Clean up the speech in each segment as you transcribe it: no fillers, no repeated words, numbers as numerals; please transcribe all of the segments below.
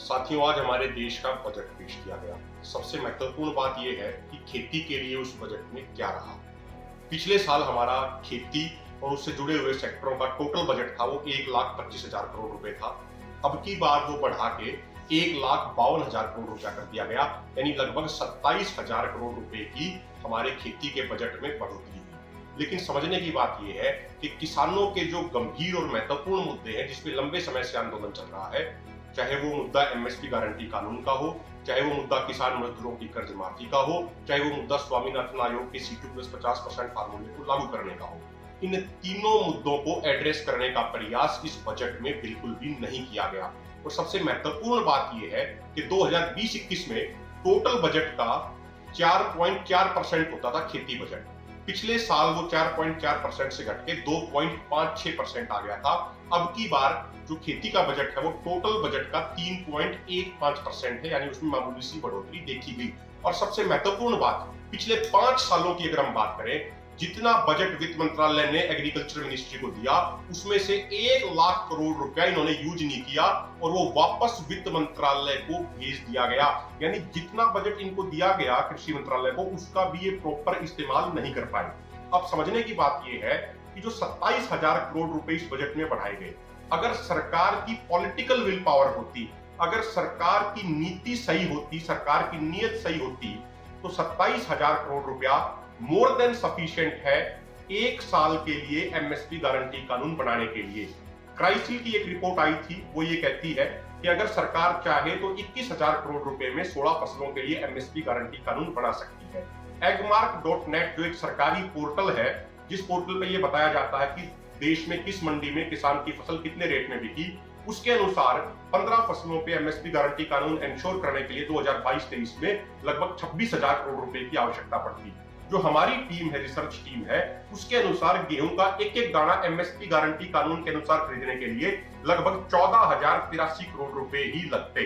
साथियों, आज हमारे देश का बजट पेश किया गया। सबसे महत्वपूर्ण बात यह है कि खेती के लिए उस बजट में क्या रहा। पिछले साल हमारा खेती और उससे जुड़े हुए सेक्टरों का टोटल बजट था वो 1,25,000 करोड़ रुपए था। अब की बार वो बढ़ा के 1,52,000 करोड़ रुपया कर दिया गया, यानी लगभग 27,000 करोड़ रुपए की हमारे खेती के बजट में बढ़ोतरी हुई। लेकिन समझने की बात यह है कि किसानों के जो गंभीर और महत्वपूर्ण मुद्दे हैं, जिसपे लंबे समय से आंदोलन चल रहा है, चाहे वो मुद्दा एमएसपी गारंटी कानून का हो, चाहे वो मुद्दा किसान मजदूरों की कर्ज माफी का हो, चाहे वो मुद्दा स्वामीनाथन आयोग के C2+50% फार्मूले को लागू करने का हो, इन तीनों मुद्दों को एड्रेस करने का प्रयास इस बजट में बिल्कुल भी नहीं किया गया। और सबसे महत्वपूर्ण बात यह है कि 2020-21 में टोटल बजट का 4.4% होता था खेती बजट। पिछले साल वो 4.4% से घट के 2.56% आ गया था। अब की बार जो खेती का बजट है वो टोटल बजट का 3.15% है, यानी उसमें मामूली सी बढ़ोतरी देखी गई। और सबसे महत्वपूर्ण बात, पिछले 5 सालों की अगर हम बात करें, जितना बजट वित्त मंत्रालय ने एग्रीकल्चर मिनिस्ट्री को दिया, उसमें से 1 लाख करोड़ रुपया इन्होंने यूज नहीं किया और वो वापस वित्त मंत्रालय को भेज दिया गया। यानी जितना बजट इनको दिया गया कृषि मंत्रालय को, उसका भी ये प्रॉपर इस्तेमाल नहीं कर पाए। अब समझने की बात ये है कि जो 27,000 करोड़ रुपए इस बजट में बढ़ाए गए, अगर सरकार की पॉलिटिकल विल पावर होती, अगर सरकार की नीति सही होती, सरकार की नीयत सही होती, तो 27,000 करोड़ रुपया मोर देन सफिशिएंट है 1 साल के लिए एमएसपी गारंटी कानून बनाने के लिए। क्राइसिल की एक रिपोर्ट आई थी, वो ये कहती है कि अगर सरकार चाहे तो 21,000 करोड़ रुपए में 16 फसलों के लिए एमएसपी गारंटी कानून बना सकती है। Agmark.net जो एक सरकारी पोर्टल है, जिस पोर्टल पे ये बताया जाता है कि देश में किस मंडी में किसान की फसल कितने रेट में बिकी, उसके अनुसार 15 फसलों पे एमएसपी गारंटी कानून इंश्योर करने के लिए 2022-23 में लगभग 26,000 करोड़ रुपए की आवश्यकता पड़ती। जो हमारी टीम है, रिसर्च टीम है, उसके अनुसार गेहूं का एक एक दाना एमएसपी गारंटी कानून के अनुसार खरीदने के लिए लगभग 14,083 करोड़ रुपए ही लगते।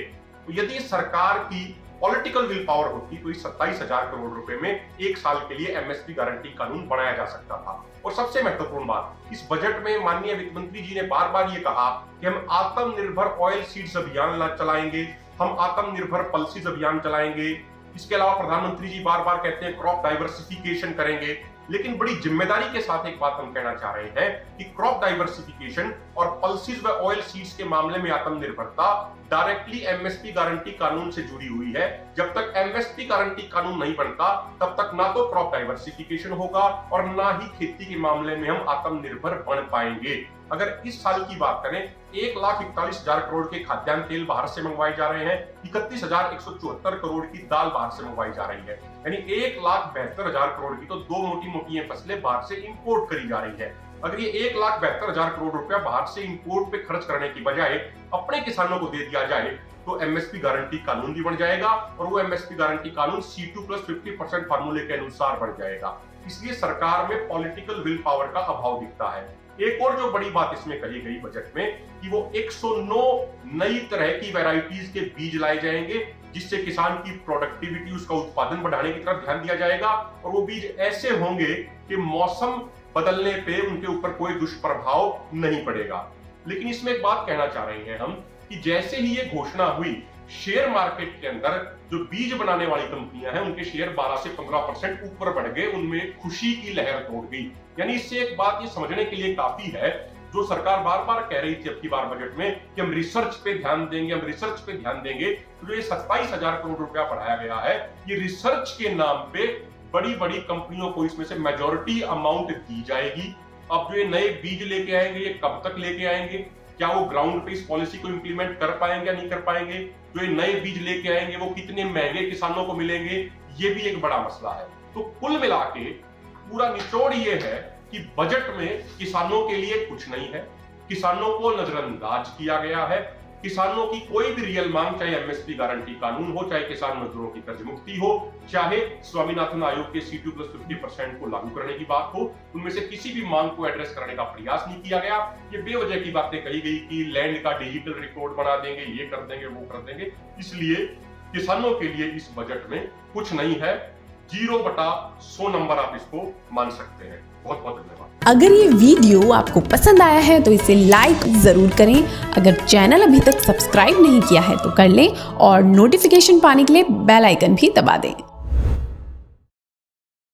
तो यदि सरकार की पॉलिटिकल विल पावर होती तो इस 27,000 करोड़ रुपए में 1 साल के लिए एमएसपी गारंटी कानून बनाया जा सकता था। और सबसे महत्वपूर्ण बात, इस बजट में माननीय वित्त मंत्री जी ने बार बार ये कहा कि हम आत्मनिर्भर ऑयल सीड्स अभियान चलाएंगे, हम आत्मनिर्भर पल्सेस अभियान चलाएंगे। इसके अलावा प्रधानमंत्री जी बार बार कहते हैं क्रॉप डाइवर्सिफिकेशन करेंगे। लेकिन बड़ी जिम्मेदारी के साथ एक बात हम कहना चाह रहे हैं कि क्रॉप डाइवर्सिफिकेशन और पल्सेस व ऑयल सीड्स के मामले में आत्मनिर्भरता डायरेक्टली एमएसपी गारंटी कानून से जुड़ी हुई है। जब तक एमएसपी गारंटी कानून नहीं बनता, तब तक ना तो क्रॉप डाइवर्सिफिकेशन होगा और ना ही खेती के मामले में हम आत्मनिर्भर बन पाएंगे। अगर इस साल की बात करें, 1,41,000 करोड़ के खाद्यान्न तेल बाहर से मंगवाए जा रहे हैं, 31,174 करोड़ की दाल बाहर से मंगवाई जा रही है, यानी 1,72,000 करोड़ की तो 2 मोटी फसलें बाहर से इंपोर्ट करी जा रही है। अगर ये 1,72,000 करोड़ रुपया बाहर से इंपोर्ट पे खर्च करने की बजाय अपने किसानों को दे दिया जाए, तो एमएसपी गारंटी कानून भी बन जाएगा और वो एमएसपी गारंटी कानून C2+50% फार्मूले के अनुसार बढ़ जाएगा। इसलिए सरकार में पॉलिटिकल विल पावर का अभाव दिखता है। एक और जो बड़ी बात इसमें कही गई बजट में कि वो 109 नई तरह की वैरायटीज के बीज लाए जाएंगे, जिससे किसान की प्रोडक्टिविटी, उसका उत्पादन बढ़ाने की तरफ ध्यान दिया जाएगा। और वो बीज ऐसे होंगे कि मौसम बदलने पे उनके ऊपर कोई दुष्प्रभाव नहीं पड़ेगा। लेकिन इसमें एक बात कहना चाह रहे हैं हम कि जैसे ही ये घोषणा हुई, शेयर मार्केट के अंदर जो बीज बनाने वाली कंपनियां हैं, उनके शेयर 12 से 15% ऊपर बढ़ गए, उनमें खुशी की लहर दौड़ गई। यानी इससे एक बात ये समझने के लिए काफी है, जो सरकार बार बार कह रही थी अब की बार बजट में कि हम रिसर्च पे ध्यान देंगे, हम रिसर्च पे ध्यान देंगे, तो जो ये 27,000 करोड़ रुपया बढ़ाया गया है, ये रिसर्च के नाम पे बड़ी बड़ी कंपनियों को इसमें से मेजॉरिटी अमाउंट दी जाएगी। अब जो ये नए बीज लेके आएंगे, ये कब तक लेके आएंगे, क्या वो ग्राउंड पे इस पॉलिसी को इंप्लीमेंट कर पाएंगे या नहीं कर पाएंगे, जो ये नए बीज लेके आएंगे वो कितने महंगे किसानों को मिलेंगे, ये भी एक बड़ा मसला है। तो कुल मिला के पूरा निचोड़ ये है कि बजट में किसानों के लिए कुछ नहीं है, किसानों को नजरअंदाज किया गया है। किसानों की कोई भी रियल मांग, चाहे एमएसपी गारंटी कानून हो, चाहे किसान मजदूरों की कर्ज मुक्ति हो, चाहे स्वामीनाथन आयोग के C2+50% को लागू करने की बात हो, उनमें से किसी भी मांग को एड्रेस करने का प्रयास नहीं किया गया। ये बेवजह की बातें कही गई कि लैंड का डिजिटल रिकॉर्ड बना देंगे, ये कर देंगे, वो कर देंगे। इसलिए किसानों के लिए इस बजट में कुछ नहीं है। 0/100 नंबर आप इसको मान सकते हैं। बहुत बहुत धन्यवाद। अगर ये वीडियो आपको पसंद आया है तो इसे लाइक ज़रूर करें। अगर चैनल अभी तक सब्सक्राइब नहीं किया है तो कर लें और नोटिफिकेशन पाने के लिए बेल आइकन भी दबा दें।